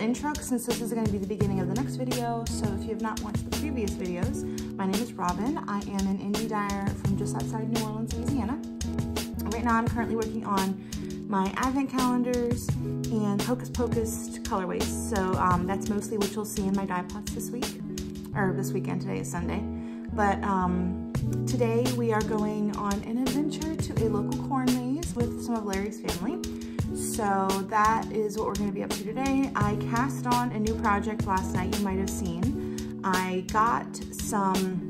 intro since this is going to be the beginning of the next video. So if you have not watched the previous videos, my name is Robin. I am an indie dyer from just outside New Orleans, Louisiana. Right now I'm currently working on my advent calendars and hocus pocus colorways. So that's mostly what you'll see in my dye pots this week, or this weekend. Today is Sunday. But today we are going on an adventure to a local corn maze with some of Larry's family. So that is what we're going to be up to today. I cast on a new project last night, you might have seen. I got some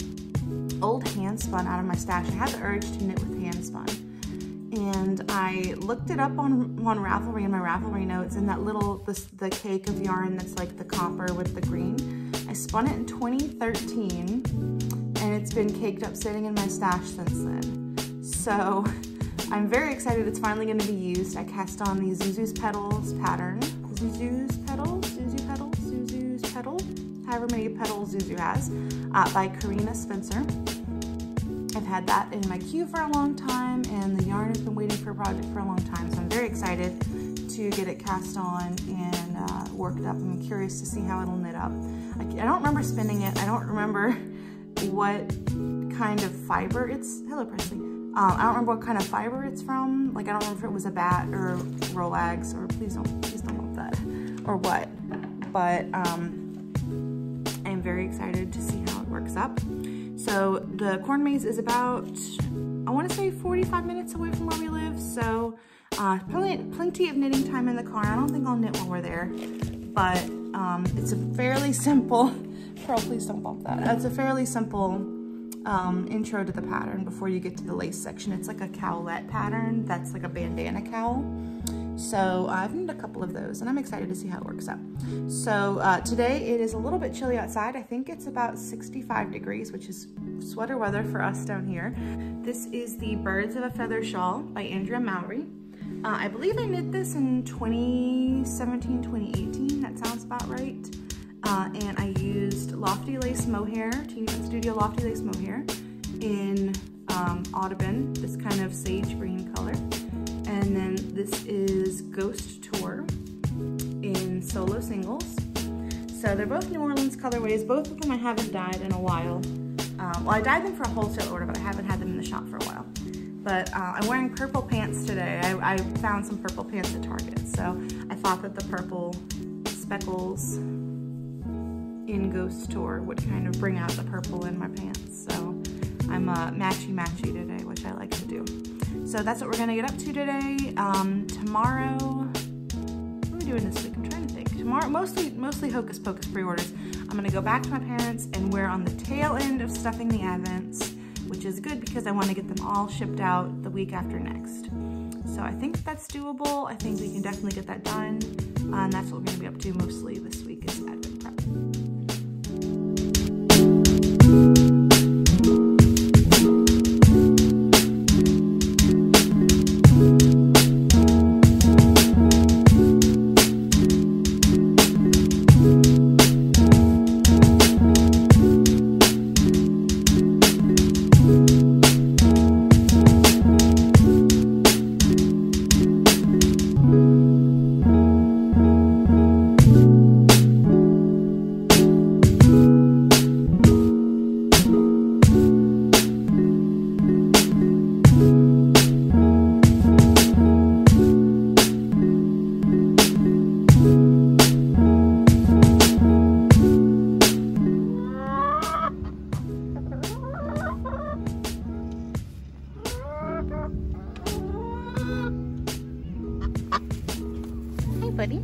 old hand spun out of my stash. I had the urge to knit with hand spun. And I looked it up on Ravelry in my Ravelry notes, and that little, the cake of yarn that's like the copper with the green. I spun it in 2013, and it's been caked up sitting in my stash since then. So I'm very excited it's finally going to be used. I cast on the Zuzu's Petals pattern. Zuzu's Petal, however many petals Zuzu has, by Karina Spencer. I've had that in my queue for a long time, and the yarn has been waiting for a project for a long time, so I'm very excited to get it cast on and worked up. I'm curious to see how it'll knit up. I don't remember spinning it. I don't remember what kind of fiber it's, hello Presley. I don't remember what kind of fiber it's from. Like, I don't remember if it was a bat or Rolex, or please don't love that, or what. But I'm very excited to see how it works up. So the corn maze is about, I want to say 45 minutes away from where we live. So plenty of knitting time in the car. I don't think I'll knit while we're there, but it's a fairly simple, Pearl, please don't bump that. It's a fairly simple intro to the pattern before you get to the lace section. It's like a cowlette pattern that's like a bandana cowl. So I've knit a couple of those, and I'm excited to see how it works out. So today it is a little bit chilly outside. I think it's about 65 degrees, which is sweater weather for us down here. This is the Birds of a Feather Shawl by Andrea Mowry. I believe I knit this in 2017, 2018. That sounds about right. And I used Lofty Lace Mohair, TeenyButton-Studio Lofty Lace Mohair in Audubon, this kind of sage green color. And then this is Ghost Tour in Solo Singles. So they're both New Orleans colorways. Both of them I haven't dyed in a while. Well, I dyed them for a wholesale order, but I haven't had them in the shop for a while. But I'm wearing purple pants today. I found some purple pants at Target, so I thought that the purple speckles in Ghost Tour would kind of bring out the purple in my pants. So I'm matchy-matchy today, which I like to do. So that's what we're gonna get up to today. Tomorrow, what are we doing this week? I'm trying to think. Tomorrow, mostly hocus pocus pre-orders. I'm gonna go back to my parents, and we're on the tail end of stuffing the advents, which is good because I wanna get them all shipped out the week after next. So I think that's doable. I think we can definitely get that done. And that's what we're gonna be up to mostly this week is advent prep. Buddy.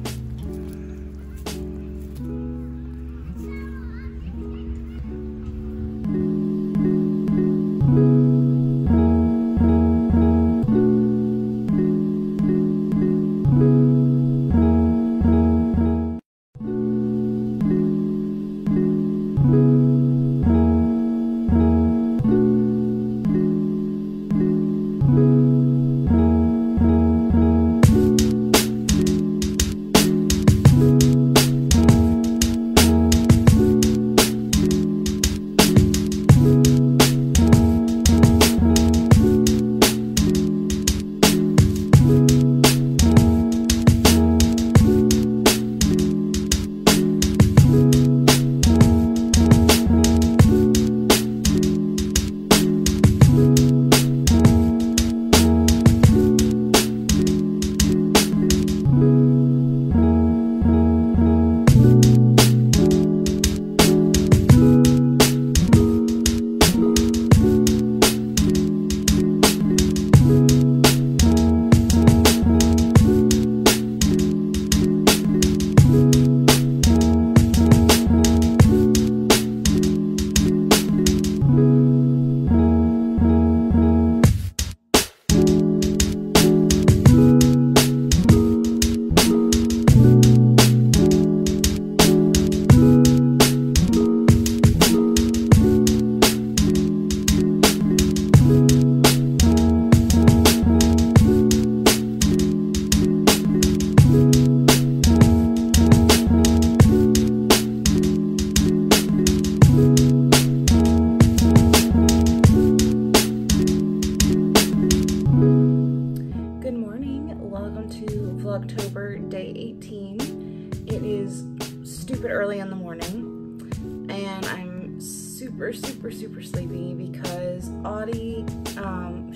super sleepy because Audie,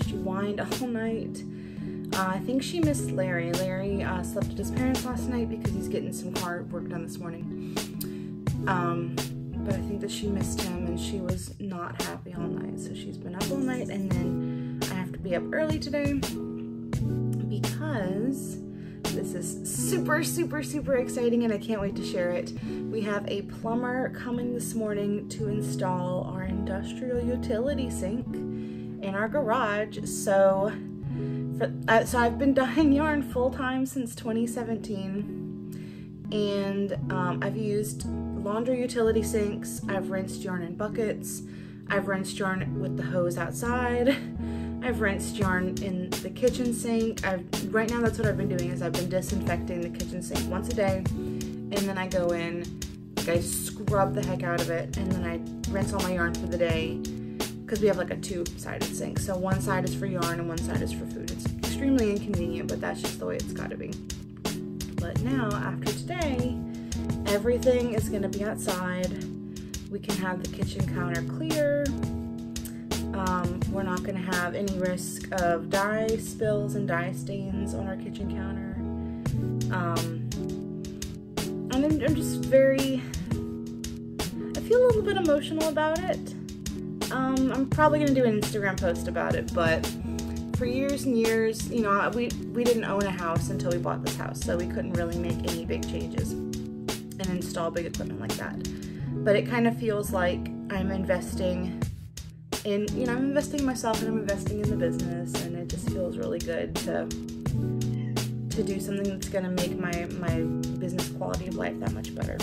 she whined all night. I think she missed Larry. Larry slept at his parents last night because he's getting some car work done this morning. But I think that she missed him and she was not happy all night. So she's been up all night, and then I have to be up early today because this is super exciting and I can't wait to share it. We have a plumber coming this morning to install our industrial utility sink in our garage. So I've been dyeing yarn full-time since 2017, and I've used laundry utility sinks, I've rinsed yarn in buckets, I've rinsed yarn with the hose outside, I've rinsed yarn in the kitchen sink. Right now that's what I've been doing, is I've been disinfecting the kitchen sink once a day, and then I go in, like I scrub the heck out of it, and then I rinse all my yarn for the day, because we have like a two-sided sink. So one side is for yarn and one side is for food. It's extremely inconvenient, but that's just the way it's gotta be. But now, after today, everything is gonna be outside. We can have the kitchen counter clear. We're not gonna have any risk of dye spills and dye stains on our kitchen counter. And I'm just very, I feel a little bit emotional about it. I'm probably gonna do an Instagram post about it, but for years and years, you know, we didn't own a house until we bought this house, so we couldn't really make any big changes and install big equipment like that. But it kind of feels like I'm investing in, you know, I'm investing in myself and I'm investing in the business, and it just feels really good to do something that's gonna make my business quality of life that much better.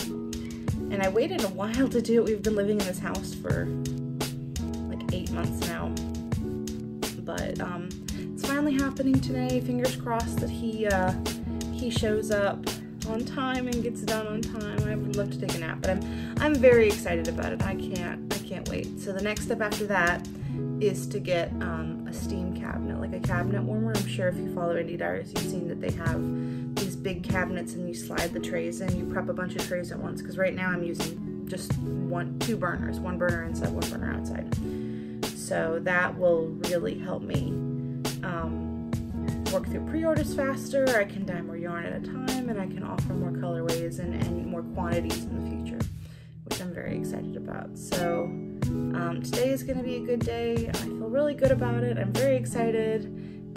And I waited a while to do it. We've been living in this house for 8 months now, but it's finally happening today. Fingers crossed that he shows up on time and gets done on time. I would love to take a nap, but I'm very excited about it. I can't wait. So the next step after that is to get a steam cabinet, like a cabinet warmer. I'm sure if you follow Indie Diaries, you've seen that they have these big cabinets and you slide the trays in. You prep a bunch of trays at once, because right now I'm using just two burners, one burner inside, one burner outside. So that will really help me work through pre-orders faster. I can dye more yarn at a time, and I can offer more colorways and more quantities in the future, which I'm very excited about. So today is going to be a good day. I feel really good about it. I'm very excited,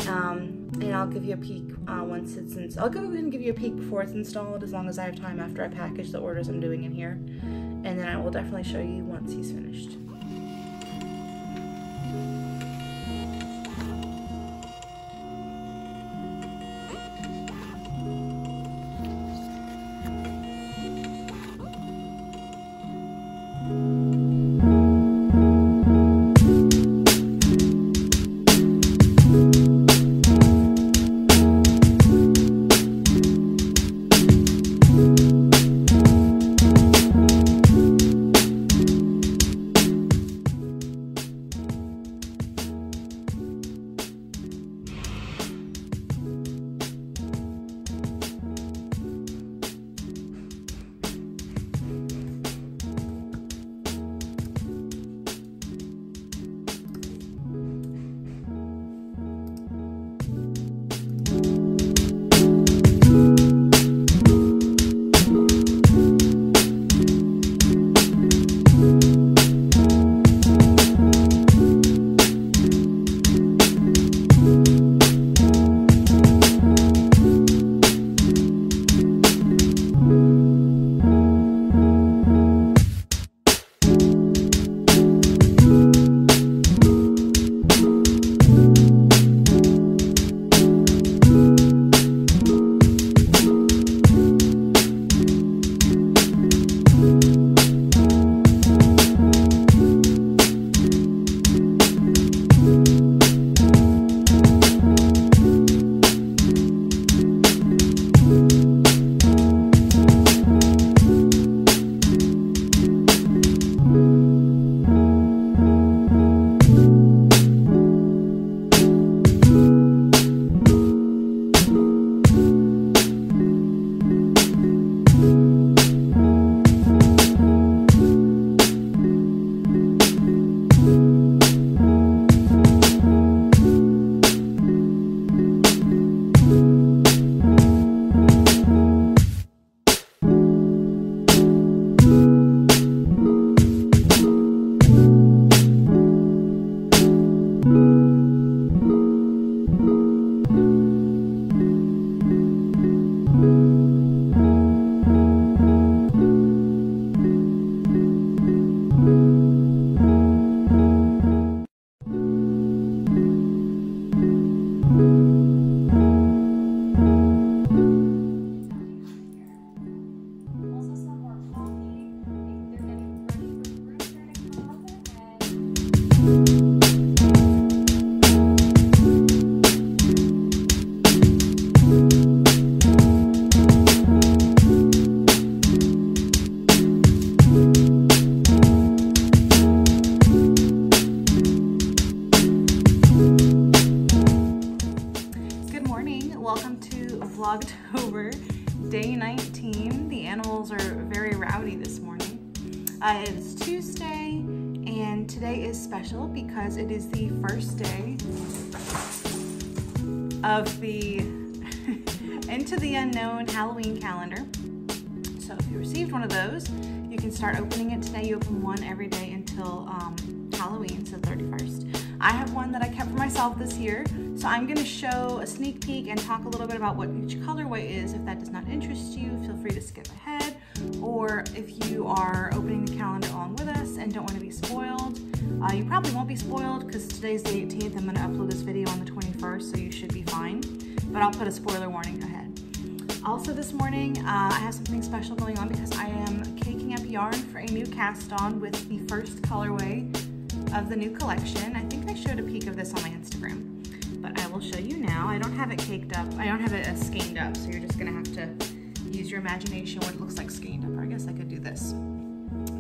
and I'll give you a peek once it's installed. I'll go ahead and give you a peek before it's installed, as long as I have time after I package the orders I'm doing in here, and then I will definitely show you once he's finished. Vlogtober day 19. The animals are very rowdy this morning. It's Tuesday, and today is special because it is the first day of the Into the Unknown Halloween calendar. So if you received one of those, you can start opening it today. You open one every day until Halloween, so 31st. I have one that I kept for myself this year, so I'm going to show a sneak peek and talk a little bit about what each colorway is. If that does not interest you, feel free to skip ahead, or if you are opening the calendar along with us and don't want to be spoiled, you probably won't be spoiled because today's the 18th. I'm going to upload this video on the 21st, so you should be fine, but I'll put a spoiler warning ahead. Also this morning, I have something special going on because I am caking up yarn for a new cast on with the first colorway of the new collection. I think I showed a peek of this on my Instagram, but I will show you now. I don't have it caked up. I don't have it skeined up, so you're just gonna have to use your imagination what it looks like skeined up. Or I guess I could do this.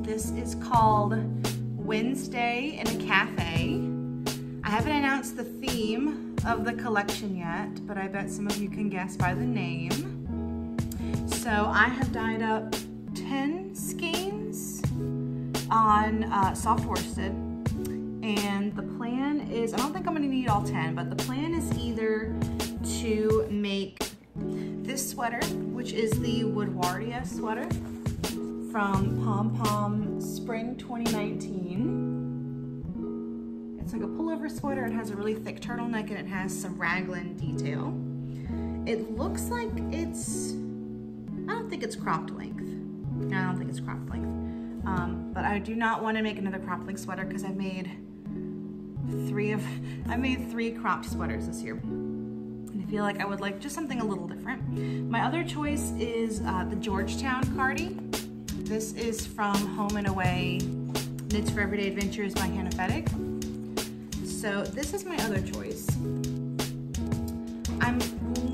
This is called Wednesday in a Cafe. I haven't announced the theme of the collection yet, but I bet some of you can guess by the name. So I have dyed up 10 skeins on soft worsted. And the plan is, I don't think I'm gonna need all 10, but the plan is either to make this sweater, which is the Woodwardia sweater from Pom Pom Spring 2019. It's like a pullover sweater. It has a really thick turtleneck and it has some raglan detail. It looks like it's, I don't think it's cropped length. No, I don't think it's cropped length. But I do not want to make another cropped length sweater because I made three cropped sweaters this year, and I feel like I would like just something a little different. My other choice is the Georgetown Cardi. This is from Home and Away Knits for Everyday Adventures by Hannah Fettig. So this is my other choice. I'm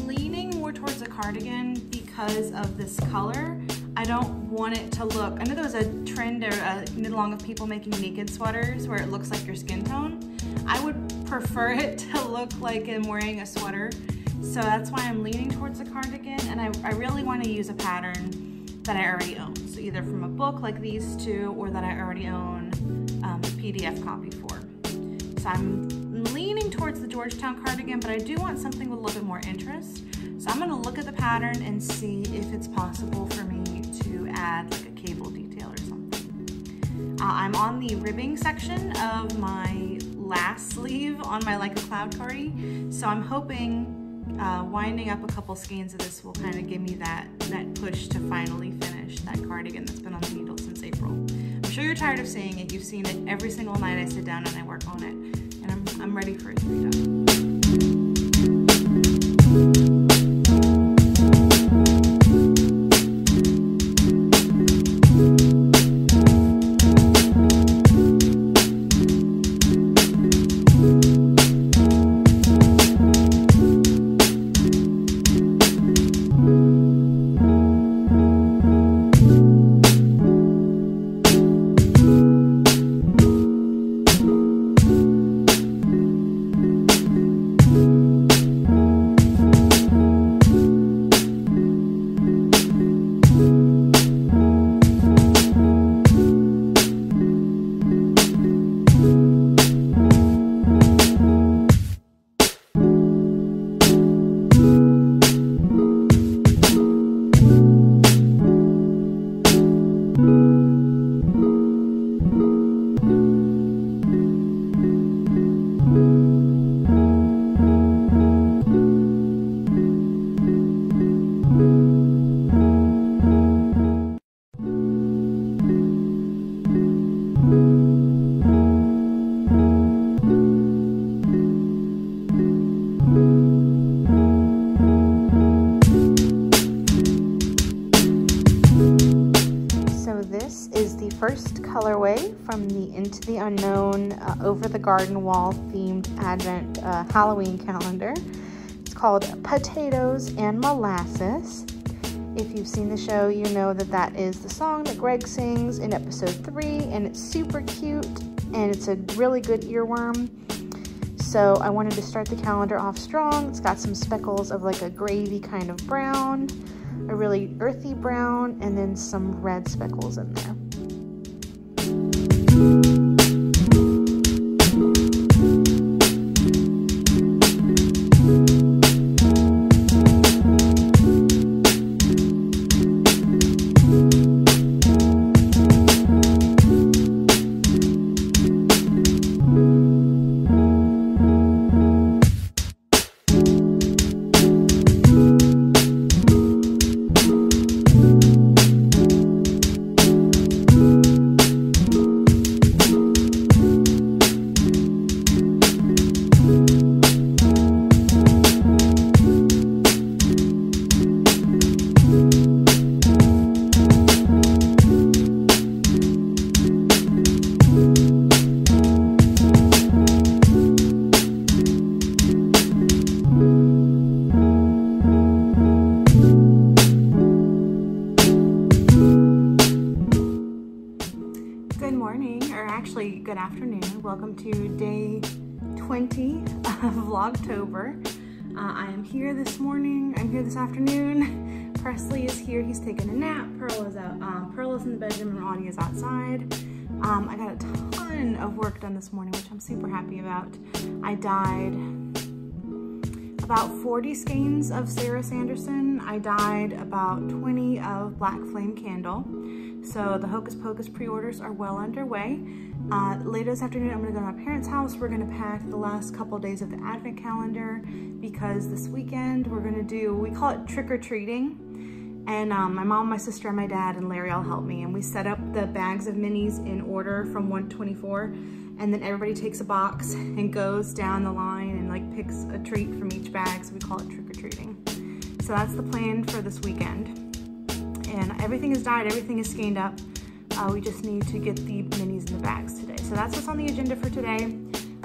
leaning more towards a cardigan because of this color. I don't want it to look, I know there was a trend or a knit along of people making naked sweaters where it looks like your skin tone. I would prefer it to look like I'm wearing a sweater. So that's why I'm leaning towards a cardigan, and I really want to use a pattern that I already own. So either from a book like these two, or that I already own a PDF copy for. So I'm leaning towards the Georgetown cardigan, but I do want something with a little bit more interest. So I'm gonna look at the pattern and see if it's possible for me to add like a cable detail or something. I'm on the ribbing section of my last sleeve on my Like a Cloud cardi, so I'm hoping winding up a couple skeins of this will kind of give me that push to finally finish that cardigan that's been on the needle since April. I'm sure you're tired of seeing it. You've seen it every single night I sit down and I work on it, and I'm ready for it to be done. First colorway from the Into the Unknown Over the Garden Wall themed Advent Halloween calendar. It's called Potatoes and Molasses. If you've seen the show, you know that that is the song that Greg sings in episode 3, and it's super cute and it's a really good earworm. So I wanted to start the calendar off strong. It's got some speckles of like a gravy kind of brown, a really earthy brown, and then some red speckles in there. Good afternoon. Welcome to day 20 of Vlogtober. I am here this morning. I'm here this afternoon. Presley is here. He's taking a nap. Pearl is out. Pearl is in the bedroom and Audie is outside. I got a ton of work done this morning, which I'm super happy about. I dyed about 40 skeins of Sarah Sanderson. I dyed about 20 of Black Flame Candle. So the Hocus Pocus pre-orders are well underway. Later this afternoon, I'm gonna go to my parents' house. We're gonna pack the last couple days of the advent calendar because this weekend we're gonna do, we call it trick-or-treating. And my mom, my sister, and my dad, and Larry all help me. And we set up the bags of minis in order from 1 to 24. And then everybody takes a box and goes down the line and like picks a treat from each bag. So we call it trick-or-treating. So that's the plan for this weekend. And everything is dyed, everything is skeined up. We just need to get the minis in the bags today. So that's what's on the agenda for today.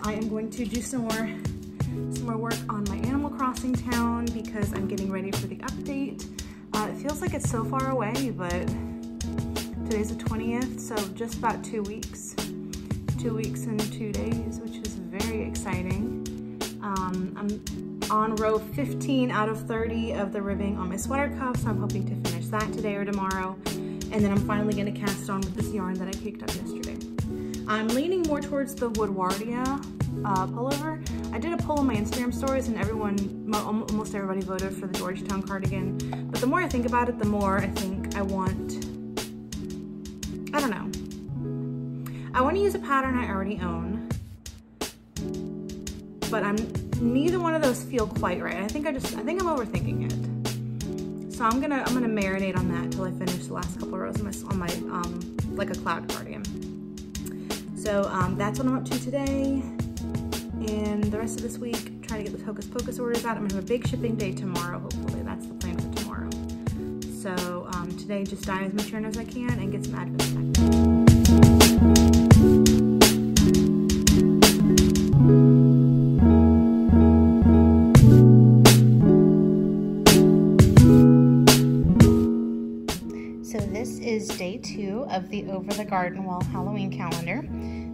I am going to do some more work on my Animal Crossing town because I'm getting ready for the update. It feels like it's so far away, but today's the 20th, so just about 2 weeks. 2 weeks and 2 days, which is very exciting. I'm on row 15 out of 30 of the ribbing on my sweater cuff, so I'm hoping to finish that today or tomorrow. And then I'm finally gonna cast on with this yarn that I picked up yesterday. I'm leaning more towards the Woodwardia pullover. I did a poll on my Instagram stories and almost everybody voted for the Georgetown cardigan. But the more I think about it, the more I think I want, I don't know. I wanna use a pattern I already own, but neither one of those feel quite right. I think I'm overthinking it. So I'm gonna marinate on that until I finish the last couple of rows on my like a cloud cardigan. So that's what I'm up to today, and the rest of this week, try to get the Hocus Pocus orders out. I'm gonna have a big shipping day tomorrow, hopefully. That's the plan for tomorrow. So today, just dye as much yarn as I can and get some advent back. Is day 2 of the Over the Garden Wall Halloween calendar.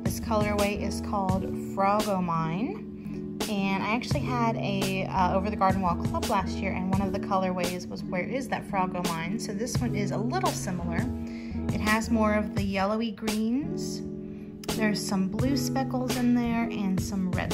This colorway is called Frog-O-Mine, and I actually had a Over the Garden Wall club last year, and one of the colorways was Where Is That Frog-O-Mine? So this one is a little similar. It has more of the yellowy greens. There's some blue speckles in there and some red